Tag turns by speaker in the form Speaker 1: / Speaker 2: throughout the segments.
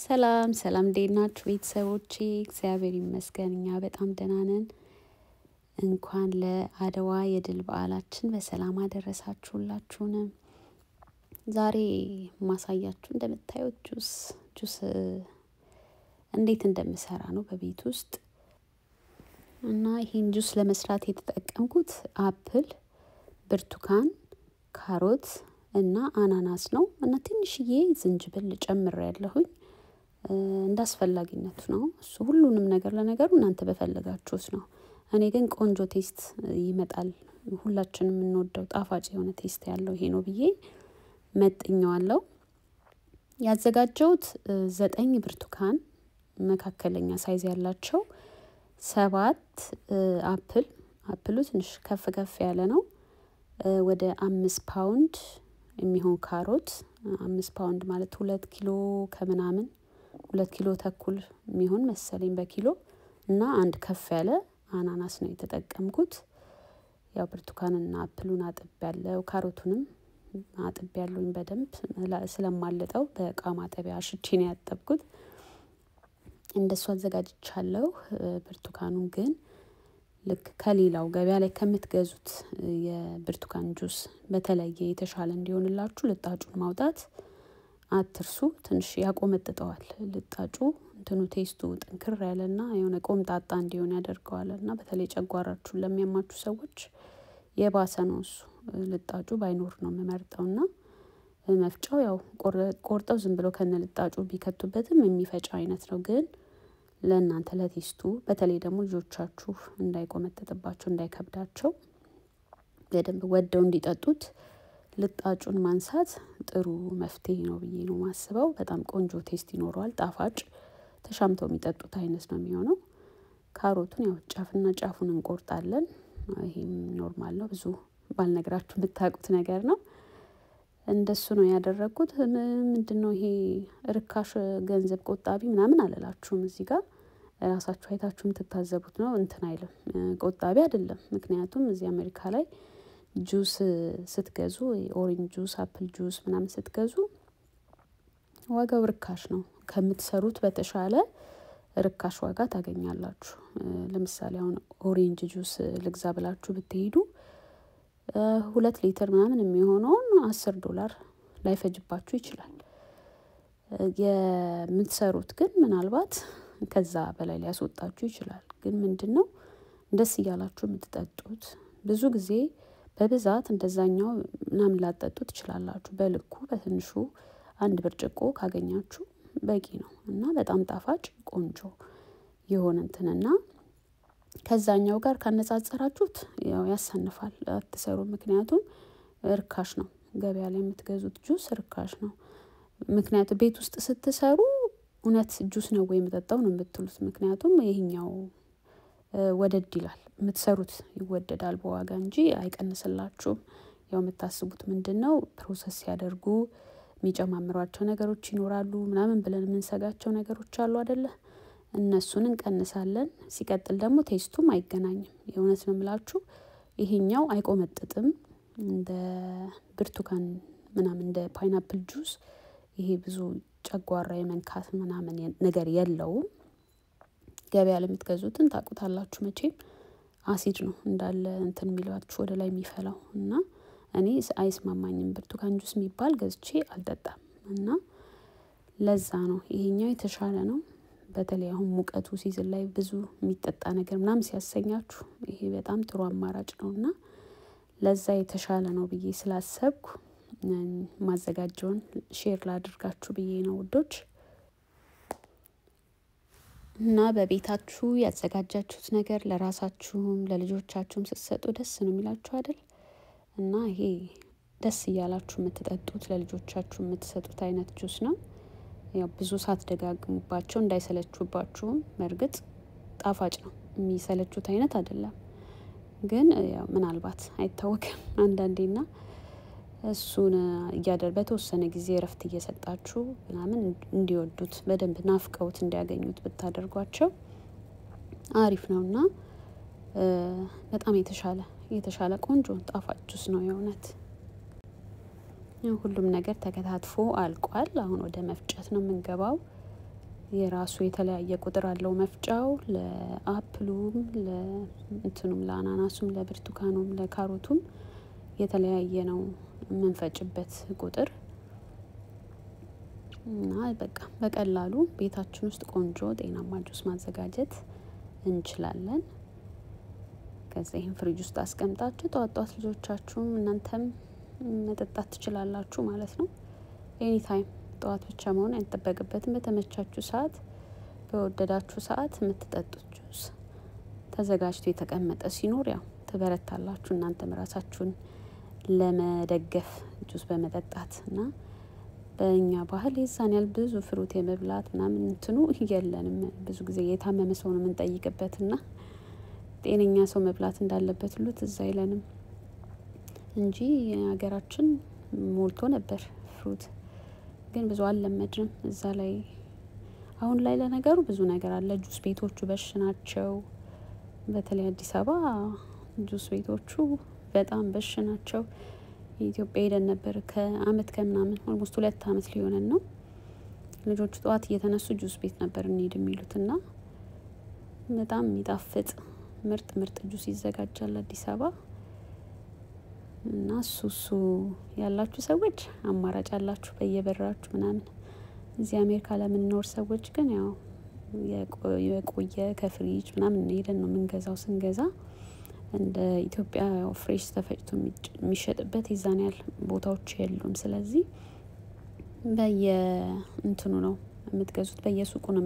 Speaker 1: ሰላም ሰላም ዴናችሁ ቤተሰቦቼ እግዚአብሔር ይመስገን እኛ በጣም ደህና ነን። እንኳን ለአድዋ የድል በዓላችን በሰላም አደረሳችሁላችሁንም። ዛሬ ማሳያችሁ እንደምታዩት ጁስ እንዴት እንደምሰራ ነው በቤት ውስጥ። እና ይሄን ጁስ ለመስራት የተጠቀምኩት አፕል፣ ብርቱካን፣ ካሮት እና አናናስ ነው። እና ትንሽዬ ዝንጅብል ጨምሬያለሁኝ። እንዳስፈላጊነቱ ነው እሱ ሁሉንም ነገር ለነገሩ እናንተ በፈለጋችሁት ነው። እኔ ግን ቆንጆ ቴስት ይመጣል ሁላችንም የምንወደው ጣፋጭ የሆነ ቴስት ያለው ይሄ ነው ብዬ መጥኛለሁ። ያዘጋጀሁት 9 ብርቱካን መካከለኛ ሳይዝ ያላቸው 7 አፕሉ ትንሽ ከፍ ያለ ነው። ወደ 5 ፓውንድ የሚሆን ካሮት 5 ፓውንድ ማለት 2 ኪሎ ከምናምን 2 ኪሎ ተኩል የሚሆን መሰለኝ በኪሎ እና አንድ ከፍ ያለ አናናስ ነው የተጠቀምኩት። ያው ብርቱካንና አፕሉን አጥቤያለሁ ካሮቱንም አጥቤያለሁኝ በደንብ ስለማልጠው በእቃ ማጠቢያ አሽቼ ነው ያጠብኩት። እንደሱ አዘጋጅቻለሁ። ብርቱካኑን ግን ልክ ከሌላው ገበያ ላይ ከምትገዙት የብርቱካን ጁስ በተለየ የተሻለ እንዲሆንላችሁ ልጣጩን ማውጣት አትርሱ። ትንሽ ያቆመጥጠዋል ልጣጩ እንትኑ ቴስቱ ጥንክር ያለና የሆነ ቆምጣጣ እንዲሆን ያደርገዋልና በተለይ ጨጓራችሁን ለሚያማችሁ ሰዎች የባሰ ነው እሱ። ልጣጩ ባይኖር ነው የምመርጠውና መፍጫው ያው ቆርጠው ዝም ብሎ ከነ ልጣጩ ቢከቱበትም የሚፈጭ አይነት ነው። ግን ለእናንተ ለቴስቱ በተለይ ደግሞ ልጆቻችሁ እንዳይቆመጥጥባቸው እንዳይከብዳቸው በደንብ ወደው እንዲጠጡት ልጣጩን ማንሳት ጥሩ መፍትሄ ነው ብዬ ነው ማስበው። በጣም ቆንጆ ቴስት ይኖረዋል ጣፋጭ ተሻምተው የሚጠጡት አይነት ነው የሚሆነው። ካሮቱን ያው ጫፍና ጫፉን እንቆርጣለን። ይሄም ኖርማል ነው ብዙ ባልነግራችሁ የምታውቁት ነገር ነው። እንደሱ ነው ያደረኩት። ምንድነው ይሄ ርካሽ ገንዘብ ቆጣቢ ምናምን አለላችሁም እዚህ ጋር ራሳችሁ አይታችሁ የምትታዘቡት ነው። እንትን አይልም ቆጣቢ አይደለም። ምክንያቱም እዚህ አሜሪካ ላይ ጁስ ስትገዙ ኦሬንጅ ጁስ አፕል ጁስ ምናምን ስትገዙ ዋጋው ርካሽ ነው። ከምትሰሩት በተሻለ ርካሽ ዋጋ ታገኛላችሁ። ለምሳሌ አሁን ኦሬንጅ ጁስ ልግዛ ብላችሁ ብትሄዱ 2 ሊትር ምናምን የሚሆነውን $10 ላይፈጅባችሁ ይችላል። የምትሰሩት ግን ምናልባት ከዛ በላይ ሊያስወጣችሁ ይችላል። ግን ምንድነው ደስ እያላችሁ የምትጠጡት ብዙ ጊዜ በብዛት እንደዛኛው ምናምን ላጠጡት ትችላላችሁ። በልኩ በትንሹ 1 ብርጭቆ ካገኛችሁ በቂ ነው እና በጣም ጣፋጭ ቆንጆ የሆነ እንትንና ከዛኛው ጋር ካነጻጸራችሁት ያው ያሳንፋል አትሰሩ። ምክንያቱም ርካሽ ነው ገበያ ላይ የምትገዙት ጁስ ርካሽ ነው። ምክንያቱም ቤት ውስጥ ስትሰሩ እውነት ጁስ ነው ወይ የምጠጣው ነው የምትሉት። ምክንያቱም ይሄኛው ወደድ ይላል የምትሰሩት ይወደዳል በዋጋ እንጂ አይቀንስላችሁም። ያው የምታስቡት ምንድነው ፕሮሰስ ያደርጉ የሚጨማምሯቸው ነገሮች ይኖራሉ ምናምን ብለን የምንሰጋቸው ነገሮች አሉ አይደለ? እነሱን እንቀንሳለን። ሲቀጥል ደግሞ ቴስቱም አይገናኝም። የእውነት ነው የምላችሁ ይሄኛው አይቆመጥጥም እንደ ብርቱካን ምናምን እንደ ፓይናፕል ጁስ ይሄ ብዙ ጨጓራ የመንካት ምናምን ነገር የለውም። ገበያ ለምትገዙትን ታውቁታላችሁ መቼም አሲድ ነው እንዳለ እንትን የሚሏችሁ ወደ ላይ የሚፈላው እና እኔ አይስማማኝም። ብርቱካን ጁስ የሚባል ገዝቼ አልጠጣም እና ለዛ ነው ይሄኛው የተሻለ ነው። በተለይ አሁን ሙቀቱ ሲዝን ላይ ብዙ የሚጠጣ ነገር ምናምን ሲያሰኛችሁ ይሄ በጣም ጥሩ አማራጭ ነውና ለዛ የተሻለ ነው ብዬ ስላሰብኩ ማዘጋጀውን ሼር ላድርጋችሁ ብዬ ነው ውዶች። እና በቤታችሁ ያዘጋጃችሁት ነገር ለራሳችሁም ለልጆቻችሁም ስትሰጡ ደስ ነው የሚላችሁ አይደል? እና ይሄ ደስ እያላችሁ የምትጠጡት ለልጆቻችሁ የምትሰጡት አይነት ጁስ ነው። ያው ብዙ ሳትደጋግሙባቸው እንዳይሰለቹባችሁም በርግጥ ጣፋጭ ነው የሚሰለቹት አይነት አይደለም። ግን ያው ምናልባት አይታወቅም አንዳንዴና እሱን በተወሰነ ጊዜ እረፍት እየሰጣችሁ ምናምን እንዲወዱት በደንብ ናፍቀውት እንዲያገኙት ብታደርጓቸው አሪፍ ነውና በጣም የተሻለ ቆንጆ ጣፋጭ ጁስ ነው የእውነት። ሁሉም ነገር ተከታትፎ አልቋል። አሁን ወደ መፍጨት ነው የምንገባው። የራሱ የተለያየ ቁጥር አለው መፍጫው ለአፕሉም ለእንትኑም ለአናናሱም ለብርቱካኑም ለካሮቱም የተለያየ ነው የምንፈጭበት ቁጥር እና በቃ በቀላሉ ቤታችን ውስጥ ቆንጆ ጤናማ ጁስ ማዘጋጀት እንችላለን። ከዛ ይሄን ፍሪጅ ውስጥ አስቀምጣችሁ ጧት ልጆቻችሁም እናንተም መጠጣት ትችላላችሁ ማለት ነው። ኤኒ ታይም ጧት ብቻ መሆን አይጠበቅበትም። በተመቻችሁ ሰዓት በወደዳችሁ ሰዓት የምትጠጡት ጁስ ተዘጋጅቶ የተቀመጠ ሲኖር ያው ትበረታላችሁ እናንተም ራሳችሁን ለመደገፍ ጁስ በመጠጣት እና በእኛ ባህል የዛን ያህል ብዙ ፍሩት የመብላት ምናምን እንትኑ የለንም። ብዙ ጊዜ የታመመ ሰው ነው የምንጠይቅበትና ጤነኛ ሰው መብላት እንዳለበት ሁሉ ትዝ አይለንም እንጂ ሀገራችን ሞልቶ ነበር ፍሩት ግን ብዙ አልለመድንም እዛ ላይ። አሁን ላይ ለነገሩ ብዙ ነገር አለ። ጁስ ቤቶቹ በሽ ናቸው። በተለይ አዲስ አበባ ጁስ ቤቶቹ በጣም በሽ ናቸው። ኢትዮጵያ ሄደን ነበር ከአመት ከምናምን ኦልሞስት 2 አመት ሊሆነን ነው። ልጆቹ ጧት እየተነሱ ጁስ ቤት ነበር እንሂድ የሚሉትና በጣም የሚጣፍጥ ምርጥ ጁስ ይዘጋጃል አዲስ አበባ። እና እሱ ያላችሁ ሰዎች አማራጭ አላችሁ በየበራችሁ ምናምን። እዚህ አሜሪካ ለምንኖር ሰዎች ግን ያው የቆየ ከፍሪጅ ምናምን ሄደን ነው የምንገዛው። ስንገዛ እንደ ኢትዮጵያ ፍሬሽ ተፈጭቶ የሚሸጥበት ይዛን ያህል ቦታዎች የሉም። ስለዚህ እንትኑ ነው የምትገዙት፣ በየሱቁ ነው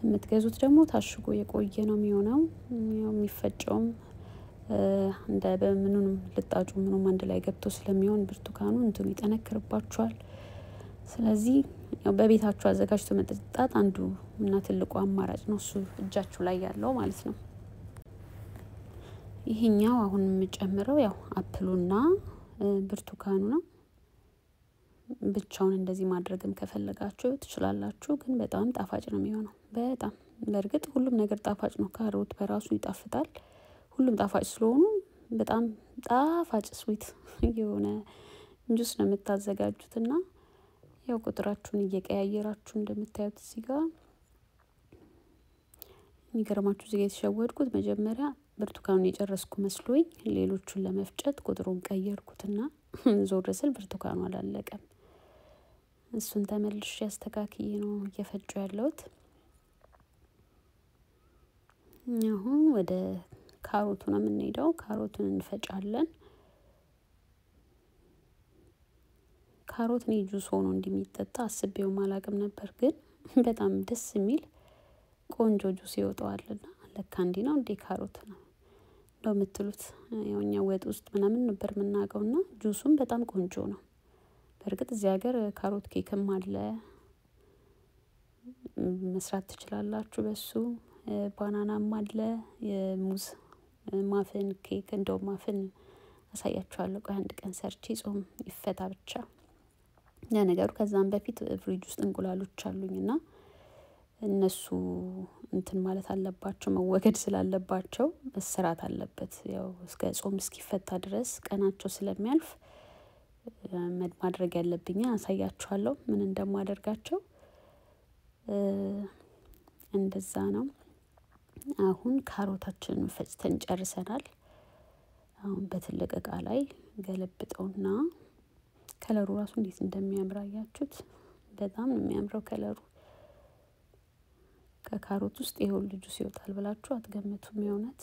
Speaker 1: የምትገዙት ደግሞ ታሽጎ የቆየ ነው የሚሆነው። ያው የሚፈጨውም እንደ በምኑም ልጣጩ ምኑም አንድ ላይ ገብቶ ስለሚሆን ብርቱካኑ እንትኑ ይጠነክርባችኋል። ስለዚህ ያው በቤታችሁ አዘጋጅቶ መጠጣት አንዱ እና ትልቁ አማራጭ ነው እሱ እጃችሁ ላይ ያለው ማለት ነው። ይሄኛው አሁን የምጨምረው ያው አፕሉና ብርቱካኑ ነው። ብቻውን እንደዚህ ማድረግም ከፈለጋችሁ ትችላላችሁ፣ ግን በጣም ጣፋጭ ነው የሚሆነው። በጣም በእርግጥ ሁሉም ነገር ጣፋጭ ነው። ካሮት በራሱ ይጣፍጣል። ሁሉም ጣፋጭ ስለሆኑ በጣም ጣፋጭ ስዊት የሆነ ጁስ ነው የምታዘጋጁትና ያው ቁጥራችሁን እየቀያየራችሁ እንደምታዩት እዚህ ጋር የሚገርማችሁ እዚህ ጋር የተሸወድኩት መጀመሪያ ብርቱካኑን የጨረስኩ መስሎኝ ሌሎቹን ለመፍጨት ቁጥሩን ቀየርኩትና ዞር ስል ብርቱካኑ አላለቀም። እሱን ተመልሼ አስተካክዬ ነው እየፈጩ ያለሁት። አሁን ወደ ካሮቱ ነው የምንሄደው። ካሮቱን እንፈጫለን። ካሮት ነው ጁስ ሆኖ እንደሚጠጣ አስቤው አላቅም ነበር፣ ግን በጣም ደስ የሚል ቆንጆ ጁስ ይወጣዋልና ለካ እንዲህ ነው እንዴ ካሮት ነው እንደምትሉት። ያው እኛ ወጥ ውስጥ ምናምን ነበር የምናውቀውና ጁሱም በጣም ቆንጆ ነው። በእርግጥ እዚህ ሀገር ካሮት ኬክም አለ፣ መስራት ትችላላችሁ በሱ። ባናናም አለ፣ የሙዝ ማፍን ኬክ እንደው ማፍን አሳያችኋለሁ ቆይ አንድ ቀን ሰርቼ ጾም ይፈታ ብቻ። ለነገሩ ከዛም በፊት ፍሪጅ ውስጥ እንቁላሎች አሉኝና እነሱ እንትን ማለት አለባቸው፣ መወገድ ስላለባቸው መስራት አለበት። ያው እስከ ጾም እስኪፈታ ድረስ ቀናቸው ስለሚያልፍ ማድረግ ያለብኝ አሳያችኋለሁ ምን እንደማደርጋቸው። እንደዛ ነው። አሁን ካሮታችንን ፈጭተን ጨርሰናል። አሁን በትልቅ እቃ ላይ ገለብጠውና ከለሩ ራሱ እንዴት እንደሚያምር አያችሁት? በጣም ነው የሚያምረው ከለሩ። ከካሮት ውስጥ ይሄው ጁስ ይወጣል ብላችሁ አትገምቱም የእውነት።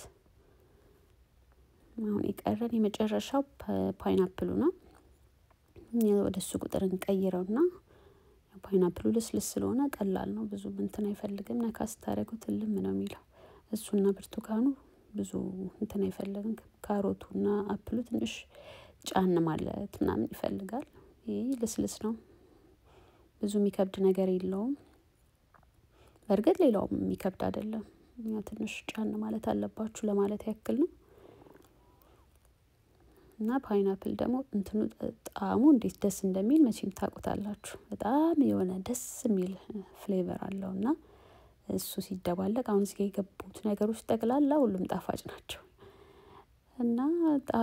Speaker 1: አሁን የቀረን የመጨረሻው ፓይናፕሉ ነው። ወደሱ ቁጥር እንቀይረውና ፓይናፕሉ ልስልስ ስለሆነ ቀላል ነው፣ ብዙ እንትን አይፈልግም። ነካ ስታደርጉት ልም ነው የሚለው። እሱና ብርቱካኑ ብዙ እንትን አይፈልግም። ካሮቱና አፕሉ ትንሽ ጫን ማለት ምናምን ይፈልጋል። ይሄ ልስልስ ነው፣ ብዙ የሚከብድ ነገር የለውም። በእርግጥ ሌላውም የሚከብድ አይደለም፣ ያው ትንሽ ጫን ማለት አለባችሁ ለማለት ያክል ነው። እና ፓይናፕል ደግሞ እንትኑ ጣዕሙ እንዴት ደስ እንደሚል መቼም ታውቁታላችሁ። በጣም የሆነ ደስ የሚል ፍሌቨር አለውና እሱ ሲደባለቅ አሁን እዚህ የገቡት ነገሮች ጠቅላላ ሁሉም ጣፋጭ ናቸው እና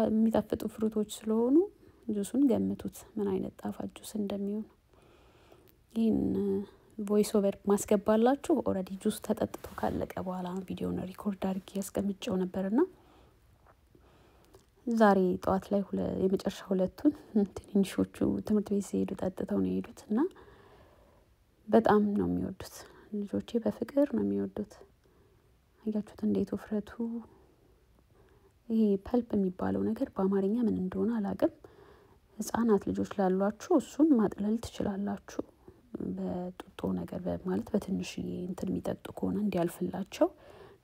Speaker 1: የሚጣፍጡ ፍሩቶች ስለሆኑ ጁሱን ገምቱት ምን አይነት ጣፋጭ ጁስ እንደሚሆን። ይህን ቮይስ ኦቨር ማስገባላችሁ ኦሬዲ ጁስ ተጠጥቶ ካለቀ በኋላ ነው ቪዲዮውን ሪኮርድ አድርጌ ያስቀምጬው ነበርና ዛሬ ጧት ላይ የመጨረሻ ሁለቱን ትንሾቹ ትምህርት ቤት ሲሄዱ ጠጥተው ነው የሄዱትና በጣም ነው የሚወዱት ልጆቼ በፍቅር ነው የሚወዱት አያችሁት እንዴት ወፍረቱ ይሄ ፐልፕ የሚባለው ነገር በአማርኛ ምን እንደሆነ አላውቅም ህፃናት ልጆች ላሏችሁ እሱን ማጥለል ትችላላችሁ በጡጦ ነገር ማለት በትንሽዬ እንትን የሚጠጡ ከሆነ እንዲያልፍላቸው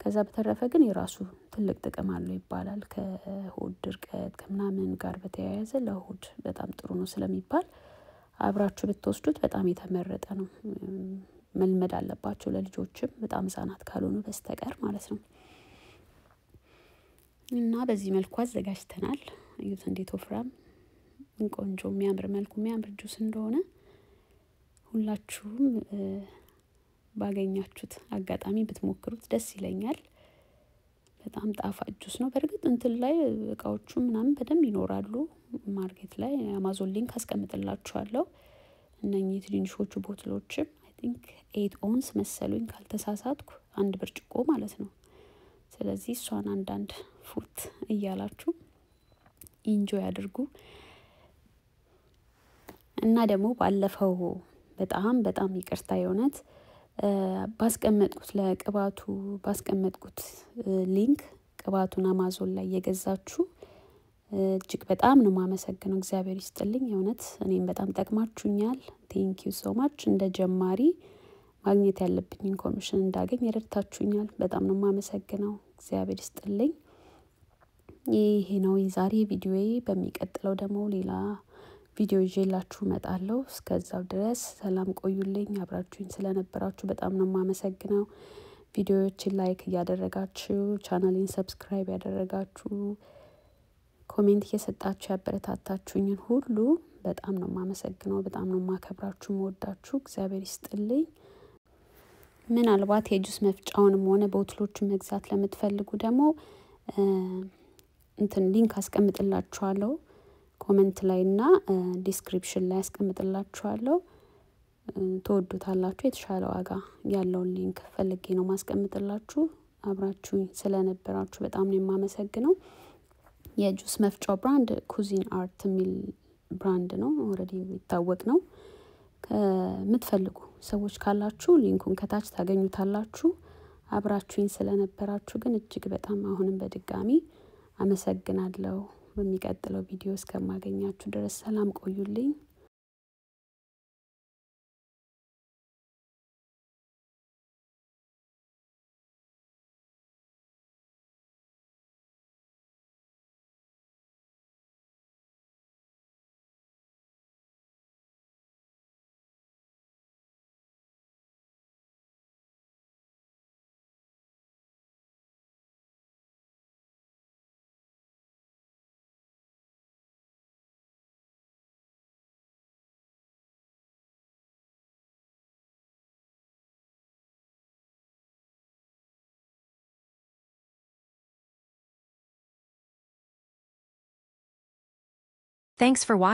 Speaker 1: ከዛ በተረፈ ግን የራሱ ትልቅ ጥቅም አለው ይባላል ከሆድ ድርቀት ከምናምን ጋር በተያያዘ ለሆድ በጣም ጥሩ ነው ስለሚባል አብራችሁ ብትወስዱት በጣም የተመረጠ ነው መልመድ አለባችሁ ለልጆችም በጣም ህፃናት ካልሆኑ በስተቀር ማለት ነው እና በዚህ መልኩ አዘጋጅተናል እዩት እንዴት ወፍራም ቆንጆ የሚያምር መልኩ የሚያምር ጁስ እንደሆነ ሁላችሁም ባገኛችሁት አጋጣሚ ብትሞክሩት ደስ ይለኛል በጣም ጣፋጭ ጁስ ነው በርግጥ እንትን ላይ እቃዎቹ ምናምን በደንብ ይኖራሉ ማርኬት ላይ አማዞን ሊንክ አስቀምጥላችኋለሁ እነኚህ ትንንሾቹ ቦትሎችም አይ ቲንክ 8 ኦንስ መሰሉኝ ካልተሳሳትኩ አንድ ብርጭቆ ማለት ነው ስለዚህ እሷን አንዳንድ ፉት እያላችሁ ኢንጆይ አድርጉ እና ደግሞ ባለፈው በጣም ይቅርታ የሆነት ባስቀመጥኩት ለቅባቱ ባስቀመጥኩት ሊንክ ቅባቱን አማዞን ላይ የገዛችሁ እጅግ በጣም ነው ማመሰግነው እግዚአብሔር ይስጥልኝ የሆነት እኔም በጣም ጠቅማችሁኛል ቴንክ ዩ ሶ ማች እንደ ጀማሪ ማግኘት ያለብኝን ኮሚሽን እንዳገኝ ረድታችሁኛል በጣም ነው ማመሰግነው እግዚአብሔር ይስጥልኝ ይሄ ነው የዛሬ ቪዲዮዬ በሚቀጥለው ደግሞ ሌላ ቪዲዮ ይዤላችሁ መጣለሁ እስከዛው ድረስ ሰላም ቆዩልኝ አብራችሁኝ ስለነበራችሁ በጣም ነው ማመሰግነው ቪዲዮዎችን ላይክ ያደረጋችሁ ቻናሌን ሰብስክራይብ ያደረጋችሁ ኮሜንት እየሰጣችሁ ያበረታታችሁኝ ሁሉ በጣም ነው ማመሰግነው በጣም ነው ማከብራችሁ መወዳችሁ እግዚአብሔር ይስጥልኝ ምናልባት የጁስ መፍጫውንም ሆነ ቦትሎቹን መግዛት ለምትፈልጉ ደግሞ እንትን ሊንክ አስቀምጥላችኋለሁ ኮሜንት ላይና ዲስክሪፕሽን ላይ አስቀምጥላችኋለሁ ተወዱታላችሁ የተሻለ ዋጋ ያለውን ሊንክ ፈልጌ ነው ማስቀምጥላችሁ አብራችሁኝ ስለነበራችሁ በጣም ነው የማመሰግነው የጁስ መፍጫው ብራንድ ኩዚን አርት ሚል ብራንድ ነው ኦሬዲ ይታወቅ ነው ከምትፈልጉ ሰዎች ካላችሁ ሊንኩን ከታች ታገኙታላችሁ አብራችሁኝ ስለነበራችሁ ግን እጅግ በጣም አሁንም በድጋሚ አመሰግናለሁ በሚቀጥለው ቪዲዮ እስከማገኛችሁ ድረስ ሰላም ቆዩልኝ
Speaker 2: Thanks for watching.